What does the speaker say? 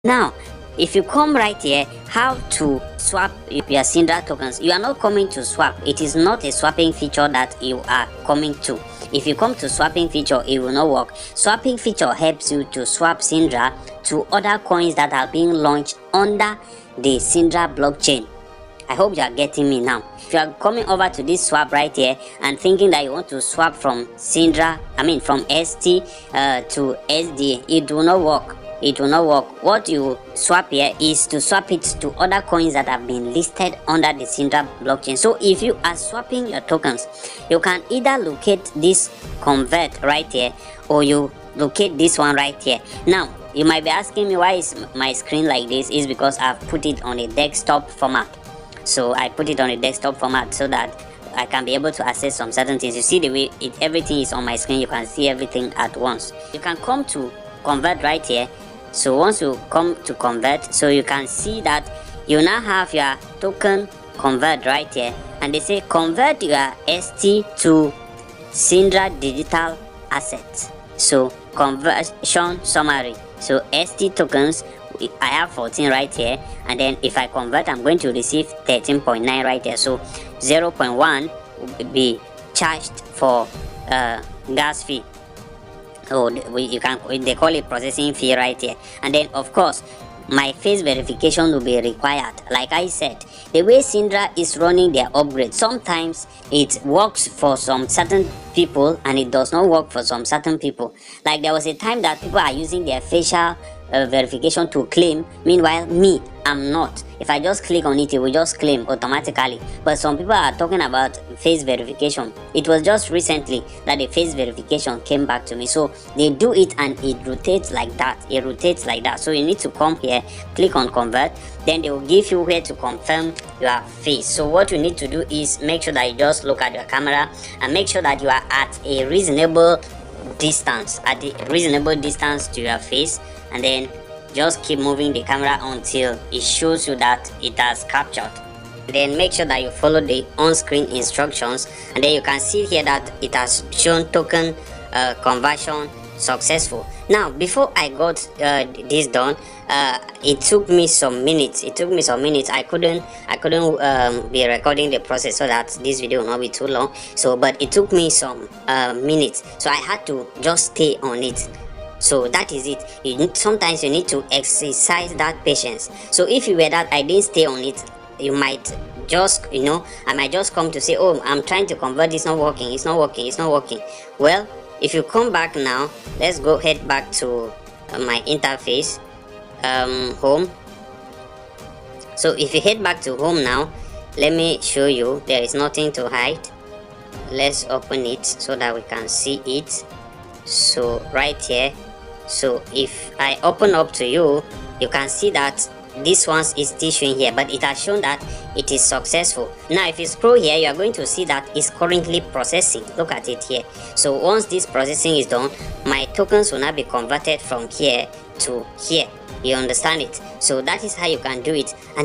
Now, if you come right here, how to swap your Sidra tokens. You are not coming to swap. It is not a swapping feature that you are coming to. If you come to swapping feature, it will not work. Swapping feature helps you to swap Sidra to other coins that are being launched under the Sidra blockchain. I hope you are getting me now. If you are coming over to this swap right here and thinking that you want to swap from Sidra, from ST to SDA, it will not work. It will not work. What you swap here is to swap it to other coins that have been listed under the Sidra blockchain. So if you are swapping your tokens, you can either locate this convert right here, or you locate this one right here. Now you might be asking me why is my screen like this. Is because I've put it on a desktop format. So I put it on a desktop format so that I can be able to access some certain things. You see the way everything is on my screen. You can see everything at once. You can come to convert right here. So once you come to convert, so you can see that you now have your token convert right here, and they say convert your ST to Sidra digital assets. So conversion summary. So ST tokens, I have 14 right here, and then if I convert, I'm going to receive 13.9 right here. So 0.1 will be charged for gas fee. So they call it processing fee right here. And then of course my face verification will be required. Like I said, the way Sidra is running their upgrade, sometimes it works for some certain people and it does not work for some certain people. Like there was a time that people are using their facial verification to claim. Meanwhile, me, I'm not. If I just click on it, it will just claim automatically. But some people are talking about face verification. It was just recently that the face verification came back to me. So they do it and it rotates like that. It rotates like that. So you need to come here, click on convert. Then they will give you where to confirm your face. So what you need to do is make sure that you just look at your camera and make sure that you are at a reasonable distance, to your face, and then just keep moving the camera until it shows you that it has captured. Then make sure that you follow the on-screen instructions, and then you can see here that it has shown token conversion successful. Now before I got this done, it took me some minutes. I couldn't be recording the process so that this video will not be too long. So but it took me some minutes, so I had to just stay on it. So that is it. Sometimes you need to exercise that patience. So if you were that I didn't stay on it, you might just, I might just come to say, oh, I'm trying to convert, it's not working. Well, if you come back now, let's go head back to my interface, home. So if you head back to home now, let me show you. There is nothing to hide. Let's open it so that we can see it. So right here, so if I open up to you, you can see that this one is still showing here, but it has shown that it is successful. Now if you scroll here, you are going to see that it's currently processing. Look at it here. So once this processing is done, my tokens will now be converted from here to here. You understand it? So that is how you can do it. And